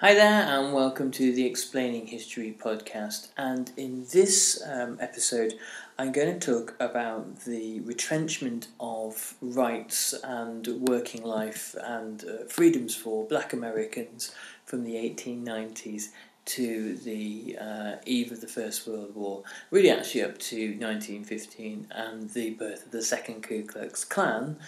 Hi there, and welcome to the Explaining History podcast. And in this episode, I'm going to talk about the retrenchment of rights and working life and freedoms for Black Americans from the 1890s to the eve of the First World War, really actually up to 1915 and the birth of the Second Ku Klux Klan,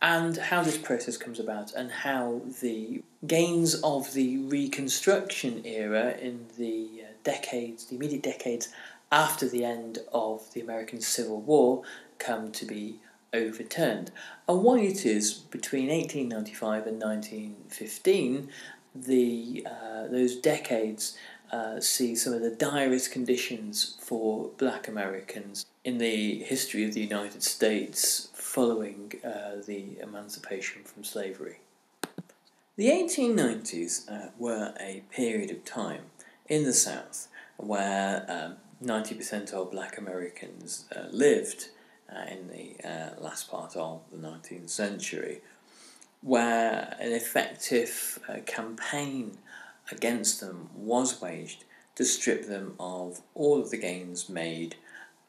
and how this process comes about and how the gains of the Reconstruction era in the immediate decades after the end of the American Civil War come to be overturned, and why it is between 1895 and 1915 those decades see some of the direst conditions for Black Americans in the history of the United States following the emancipation from slavery. The 1890s were a period of time in the South where 90% of Black Americans lived in the last part of the 19th century, where an effective campaign against them was waged to strip them of all of the gains made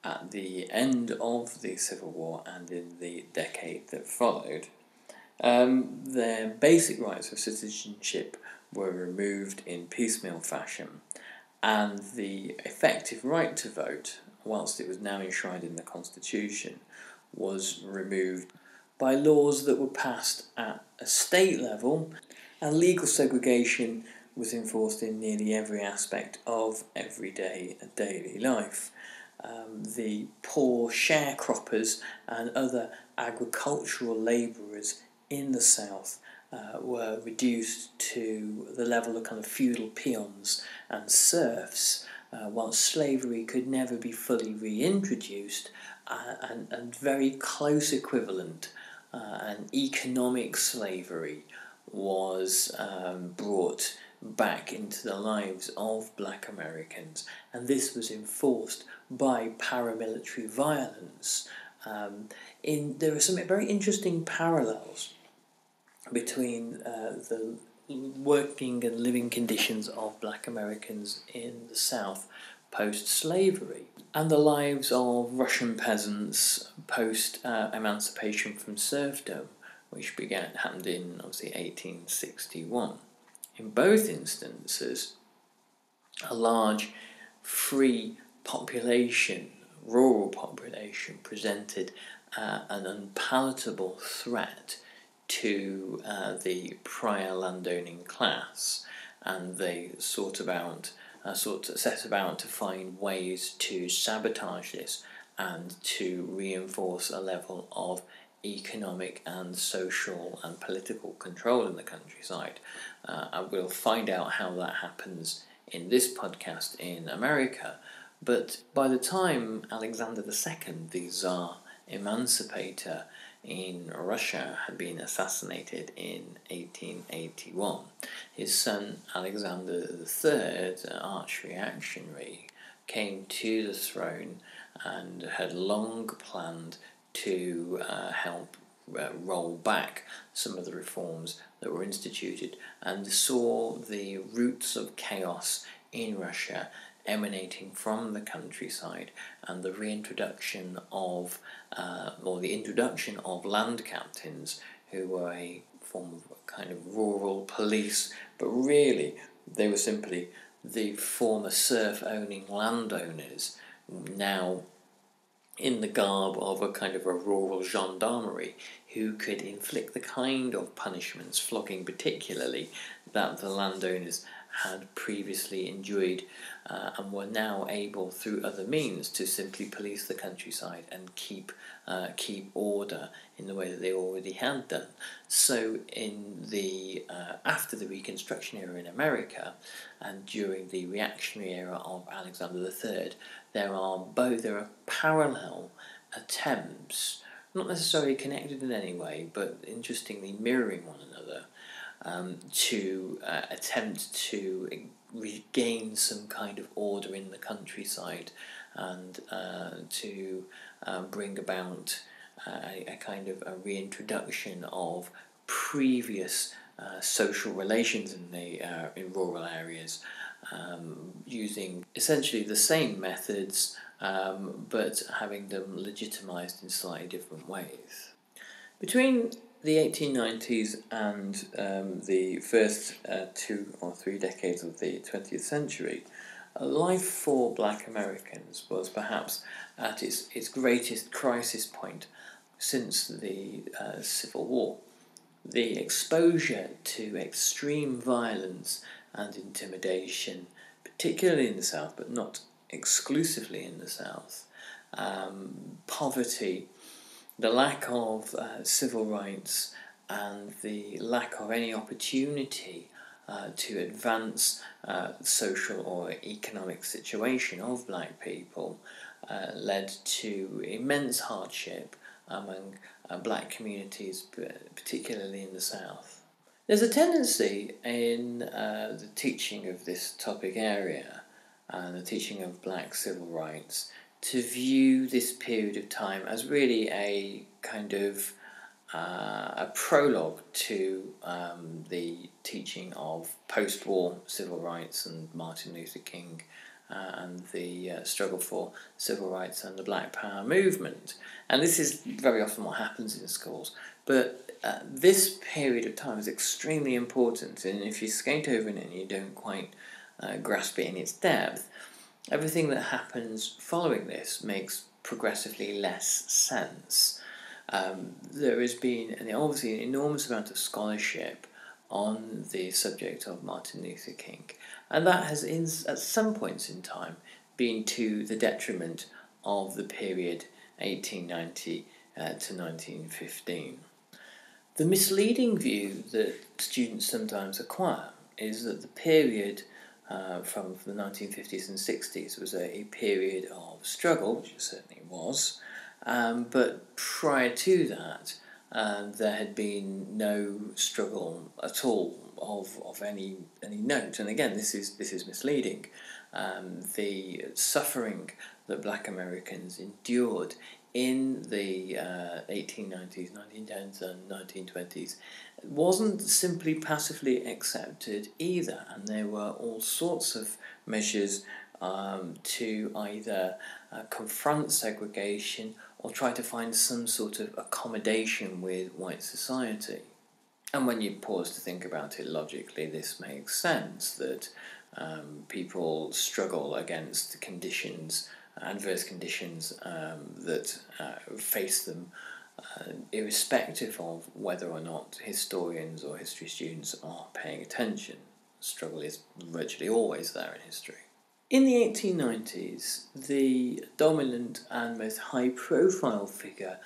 at the end of the Civil War and in the decade that followed. Their basic rights of citizenship were removed in piecemeal fashion, and the effective right to vote, whilst it was now enshrined in the Constitution, was removed by laws that were passed at a state level, and legal segregation was enforced in nearly every aspect of everyday daily life. The poor sharecroppers and other agricultural labourers in the South were reduced to the level of kind of feudal peons and serfs, while slavery could never be fully reintroduced, and very close equivalent, and economic slavery was brought back into the lives of Black Americans, and this was enforced by paramilitary violence. There are some very interesting parallels between the working and living conditions of Black Americans in the South post-slavery and the lives of Russian peasants post-emancipation from serfdom, which happened in obviously 1861. In both instances, a large free population, rural population, presented an unpalatable threat to the prior landowning class, and they set about to find ways to sabotage this and to reinforce a level of economic and social and political control in the countryside. And we'll find out how that happens in this podcast in America. But by the time Alexander II, the Tsar Emancipator in Russia, had been assassinated in 1881, his son Alexander III, an arch-reactionary, came to the throne and had long planned to help roll back some of the reforms that were instituted, and saw the roots of chaos in Russia emanating from the countryside, and the reintroduction of the introduction of land captains, who were a form of kind of rural police, but really they were simply the former serf-owning landowners, now in the garb of a kind of a rural gendarmerie, who could inflict the kind of punishments, flogging particularly, that the landowners had previously enjoyed, and were now able through other means to simply police the countryside and keep order in the way that they already had done. So in the after the Reconstruction era in America and during the reactionary era of Alexander III, there are parallel attempts, not necessarily connected in any way, but interestingly mirroring one another, to attempt to regain some kind of order in the countryside, and to bring about a kind of a reintroduction of previous social relations in rural areas, using essentially the same methods, but having them legitimised in slightly different ways. Between the 1890s and the first 2 or 3 decades of the 20th century, life for Black Americans was perhaps at its greatest crisis point since the Civil War. The exposure to extreme violence and intimidation, particularly in the South, but not exclusively in the South, poverty, the lack of civil rights, and the lack of any opportunity to advance social or economic situation of black people led to immense hardship among black communities, particularly in the South. There's a tendency in the teaching of this topic area and the teaching of black civil rights to view this period of time as really a kind of a prologue to the teaching of post-war civil rights and Martin Luther King and the struggle for civil rights and the Black Power movement. And this is very often what happens in schools. But this period of time is extremely important, and if you skate over it and you don't quite grasp it in its depth, everything that happens following this makes progressively less sense. There has been obviously an enormous amount of scholarship on the subject of Martin Luther King, and that has at some points in time been to the detriment of the period 1890 to 1915. The misleading view that students sometimes acquire is that the period from the 1950s and 60s was a period of struggle, which it certainly was, but prior to that there had been no struggle at all of any note. And again, this is misleading. The suffering that black Americans endured in the 1890s, 1910s and 1920s wasn't simply passively accepted either, and there were all sorts of measures to either confront segregation or try to find some sort of accommodation with white society. And when you pause to think about it logically, this makes sense that people struggle against conditions, adverse conditions that face them, irrespective of whether or not historians or history students are paying attention. Struggle is virtually always there in history. In the 1890s, the dominant and most high-profile figure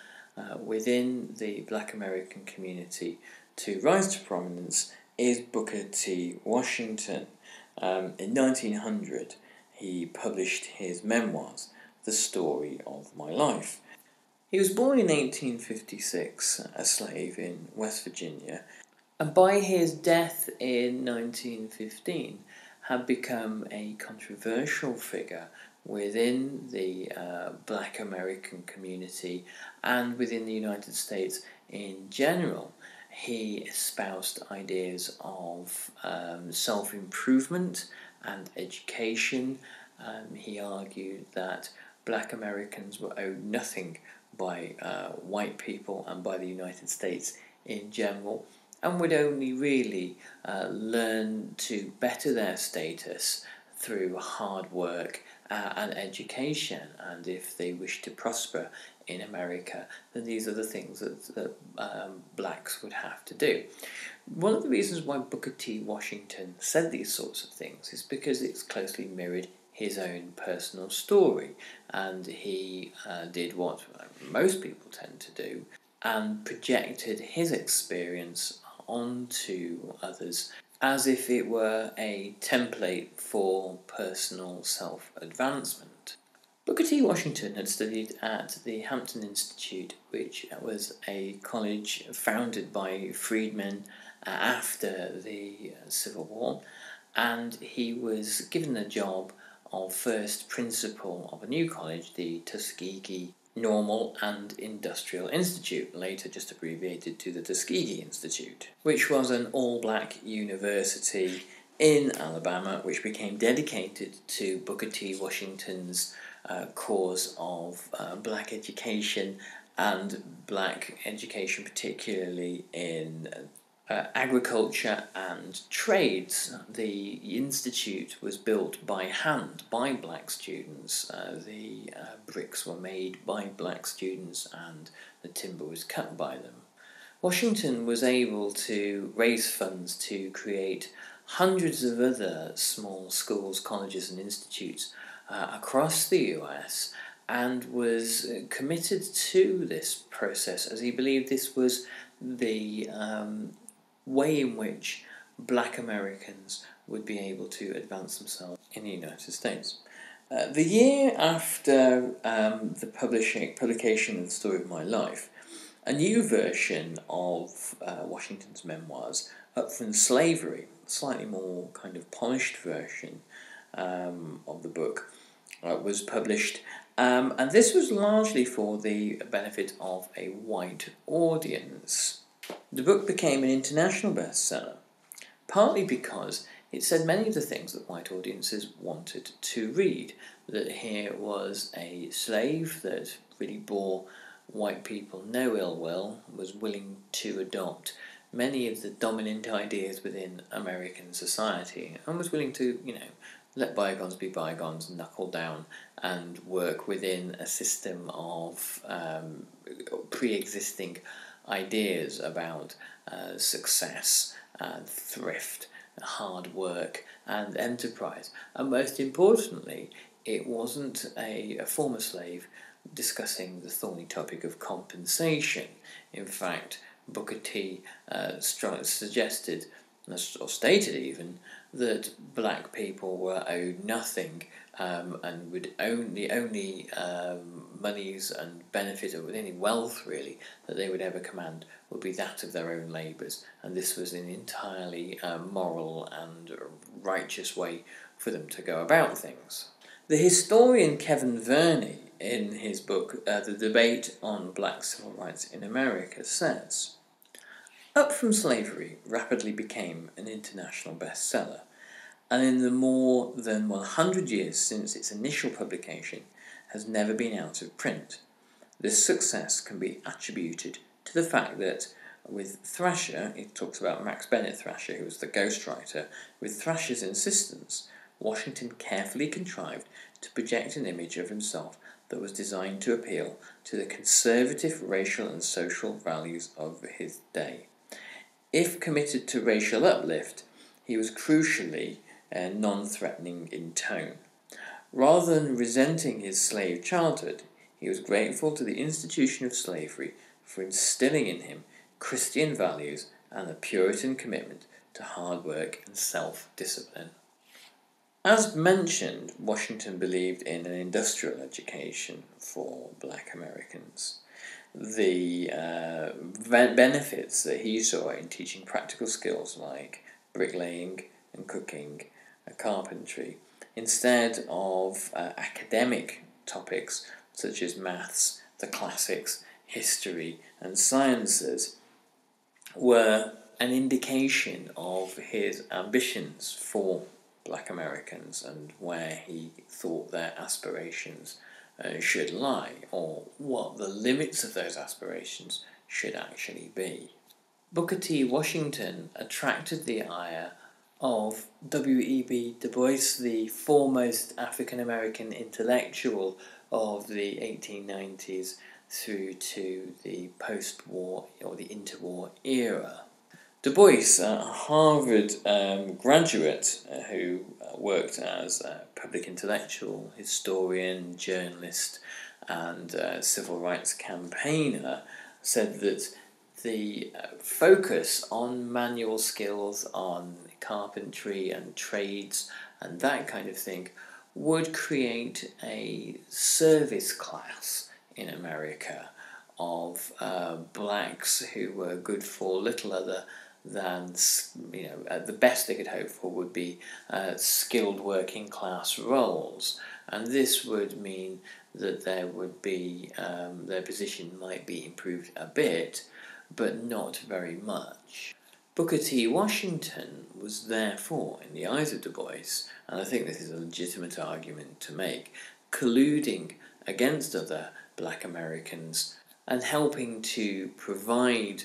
within the black American community to rise to prominence is Booker T. Washington. In 1900, he published his memoirs, The Story of My Life. He was born in 1856, a slave in West Virginia, and by his death in 1915 had become a controversial figure within the black American community and within the United States in general. He espoused ideas of self-improvement and education. He argued that black Americans were owed nothing by white people and by the United States in general, and would only really learn to better their status through hard work and education. And if they wish to prosper in America, then these are the things that blacks would have to do. One of the reasons why Booker T. Washington said these sorts of things is because it's closely mirrored his own personal story, and he did what most people tend to do and projected his experience onto others as if it were a template for personal self-advancement. Booker T. Washington had studied at the Hampton Institute, which was a college founded by freedmen after the Civil War, and he was given the job of first principal of a new college, the Tuskegee Normal and Industrial Institute, later just abbreviated to the Tuskegee Institute, which was an all-black university in Alabama which became dedicated to Booker T. Washington's cause of black education, and black education particularly in agriculture and trades. The institute was built by hand by black students. The bricks were made by black students and the timber was cut by them. Washington was able to raise funds to create hundreds of other small schools, colleges and institutes across the US, and was committed to this process as he believed this was the way in which black Americans would be able to advance themselves in the United States. The year after the publication of The Story of My Life, a new version of Washington's memoirs, Up from Slavery, a slightly more kind of polished version of the book, was published, and this was largely for the benefit of a white audience. The book became an international bestseller, partly because it said many of the things that white audiences wanted to read, that here was a slave that really bore white people no ill will, was willing to adopt many of the dominant ideas within American society, and was willing to, let bygones be bygones, knuckle down and work within a system of pre-existing ideas about success and thrift, hard work and enterprise. And most importantly, it wasn't a former slave discussing the thorny topic of compensation. In fact, Booker T suggested, or stated even, that black people were owed nothing, and would own the only monies and benefit, or any wealth really, that they would ever command would be that of their own labours, and this was an entirely moral and righteous way for them to go about things. The historian Kevin Verney, in his book The Debate on Black Civil Rights in America, says, Up from Slavery rapidly became an international bestseller, and in the more than 100 years since its initial publication has never been out of print. This success can be attributed to the fact that with Thrasher, he talks about Max Bennett Thrasher, who was the ghostwriter, with Thrasher's insistence, Washington carefully contrived to project an image of himself that was designed to appeal to the conservative racial and social values of his day. If committed to racial uplift, he was crucially non-threatening in tone. Rather than resenting his slave childhood, he was grateful to the institution of slavery for instilling in him Christian values and a Puritan commitment to hard work and self-discipline. As mentioned, Washington believed in an industrial education for black Americans. The benefits that he saw in teaching practical skills like bricklaying and cooking and carpentry, instead of academic topics such as maths, the classics, history and sciences, were an indication of his ambitions for black Americans and where he thought their aspirations should lie, or what the limits of those aspirations should actually be. Booker T. Washington attracted the ire of W.E.B. Du Bois, the foremost African-American intellectual of the 1890s through to the post-war or the interwar era. Du Bois, a Harvard graduate who worked as a public intellectual, historian, journalist and civil rights campaigner, said that the focus on manual skills, on carpentry and trades and that kind of thing would create a service class in America of blacks who were good for little other than, the best they could hope for would be skilled working class roles. And this would mean that there would be, their position might be improved a bit, but not very much. Booker T. Washington was therefore, in the eyes of Du Bois, and I think this is a legitimate argument to make, colluding against other black Americans and helping to provide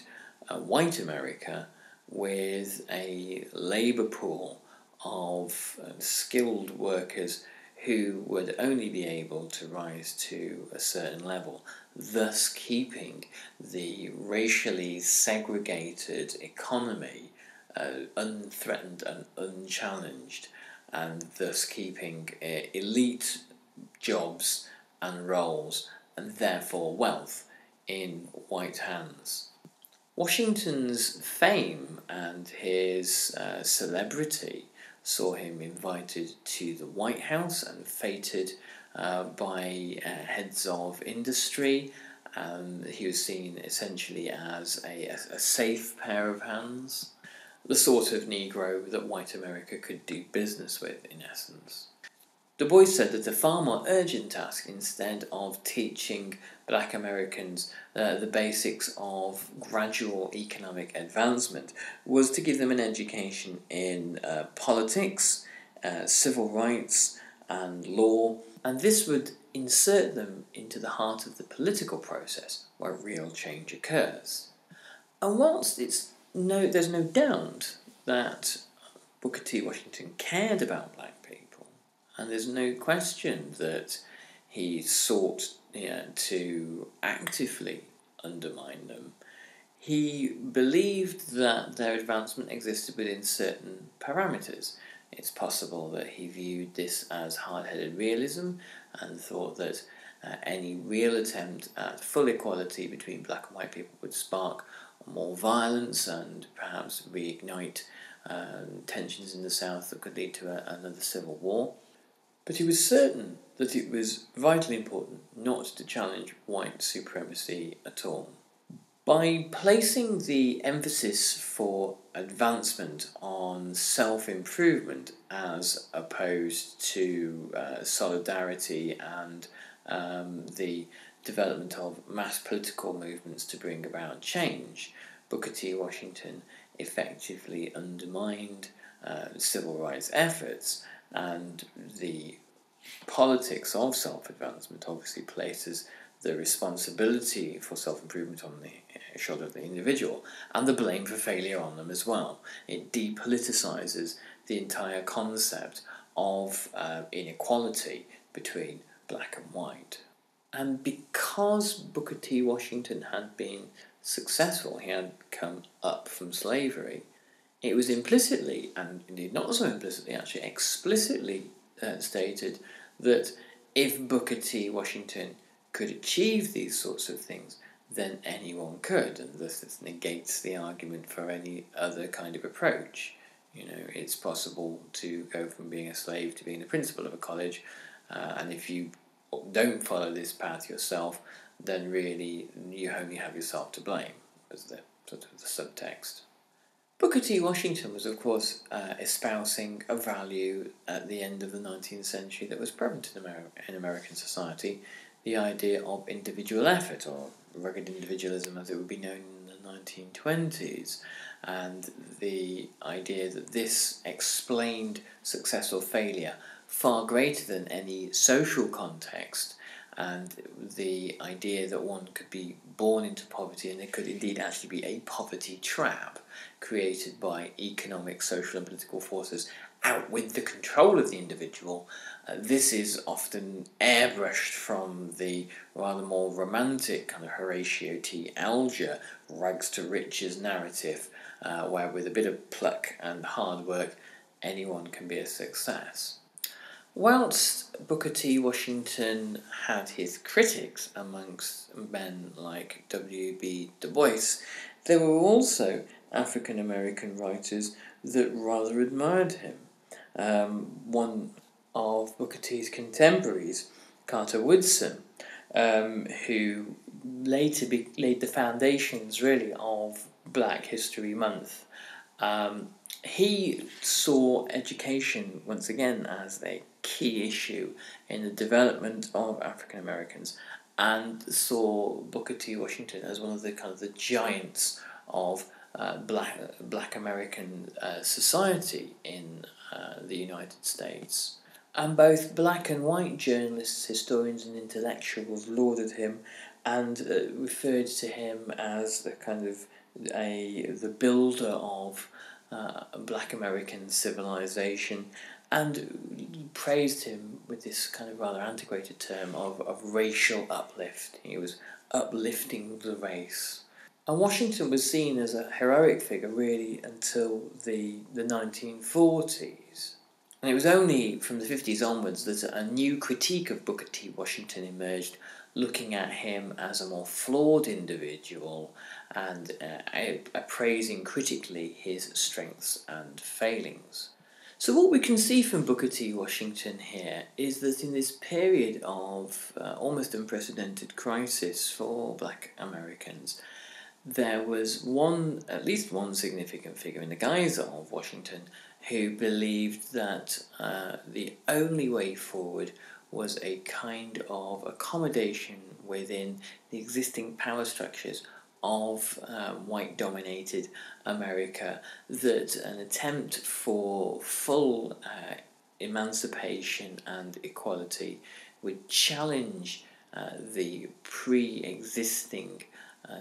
white America with a labour pool of skilled workers who would only be able to rise to a certain level, thus keeping the racially segregated economy unthreatened and unchallenged, and thus keeping elite jobs and roles, and therefore wealth, in white hands. Washington's fame and his celebrity saw him invited to the White House and feted by heads of industry. He was seen essentially as a safe pair of hands, the sort of Negro that white America could do business with, in essence. Du Bois said that a far more urgent task, instead of teaching black Americans the basics of gradual economic advancement, was to give them an education in politics, civil rights, and law, and this would insert them into the heart of the political process where real change occurs. And whilst there's no doubt that Booker T. Washington cared about black people, and there's no question that he sought to actively undermine them, he believed that their advancement existed within certain parameters. It's possible that he viewed this as hard-headed realism and thought that any real attempt at full equality between black and white people would spark more violence and perhaps reignite tensions in the South that could lead to another civil war. But he was certain that it was vitally important not to challenge white supremacy at all. By placing the emphasis for advancement on self-improvement as opposed to solidarity and the development of mass political movements to bring about change, Booker T. Washington effectively undermined civil rights efforts, and the politics of self-advancement obviously places the responsibility for self-improvement on the shoulder of the individual, and the blame for failure on them as well. It depoliticizes the entire concept of inequality between black and white. And because Booker T. Washington had been successful, he had come up from slavery, it was implicitly, and indeed not so implicitly, actually explicitly stated that if Booker T. Washington could achieve these sorts of things, then anyone could, and thus this negates the argument for any other kind of approach. It's possible to go from being a slave to being the principal of a college, and if you don't follow this path yourself, then really you only have yourself to blame, as the sort of the subtext. Booker T. Washington was, of course, espousing a value at the end of the 19th century that was prevalent in American society, the idea of individual effort, or rugged individualism as it would be known in the 1920s, and the idea that this explained success or failure far greater than any social context, and the idea that one could be born into poverty and there could indeed actually be a poverty trap created by economic, social and political forces outwith the control of the individual. This is often airbrushed from the rather more romantic kind of Horatio T. Alger rags to riches narrative, where with a bit of pluck and hard work anyone can be a success. Whilst Booker T. Washington had his critics amongst men like W.B. Du Bois, there were also African American writers that rather admired him. One of Booker T's contemporaries, Carter Woodson, who later laid the foundations really of Black History Month, He saw education once again as a key issue in the development of African Americans, and saw Booker T. Washington as one of the kind of the giants of Black American society in the United States. And both black and white journalists, historians, and intellectuals lauded him and referred to him as the kind of the builder of Black American civilization, and praised him with this kind of rather antiquated term of racial uplift. He was uplifting the race. And Washington was seen as a heroic figure really until the 1940s. And it was only from the 50s onwards that a new critique of Booker T. Washington emerged, looking at him as a more flawed individual and appraising critically his strengths and failings. So what we can see from Booker T. Washington here is that in this period of almost unprecedented crisis for Black Americans, there was at least one significant figure in the guise of Washington who believed that the only way forward was a kind of accommodation within the existing power structures of white-dominated America, that an attempt for full emancipation and equality would challenge the pre-existing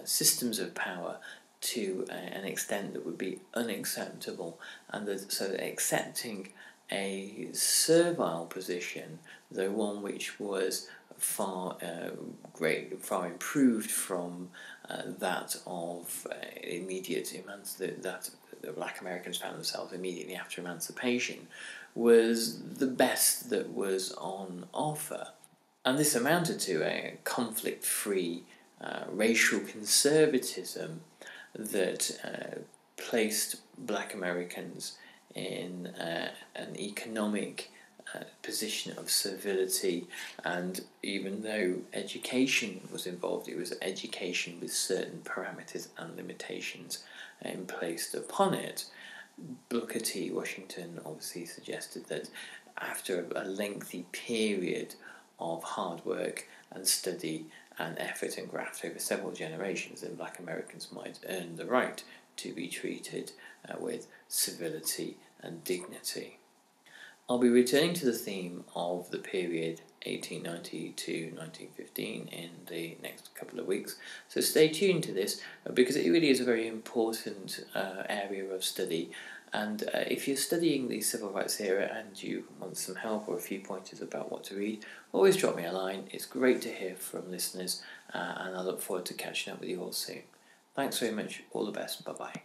systems of power to an extent that would be unacceptable, and so accepting a servile position, though one which was far improved from that of that the Black Americans found themselves immediately after emancipation, was the best that was on offer. And this amounted to a conflict-free racial conservatism that placed Black Americans in an economic position of servility, and even though education was involved, it was education with certain parameters and limitations placed upon it. Booker T. Washington obviously suggested that after a lengthy period of hard work and study and effort and graft over several generations, then Black Americans might earn the right to be treated with civility and dignity. I'll be returning to the theme of the period 1890 to 1915 in the next couple of weeks, so stay tuned to this because it really is a very important area of study. And if you're studying the civil rights era and you want some help or a few pointers about what to read, always drop me a line. It's great to hear from listeners, and I look forward to catching up with you all soon. Thanks very much. All the best. Bye-bye.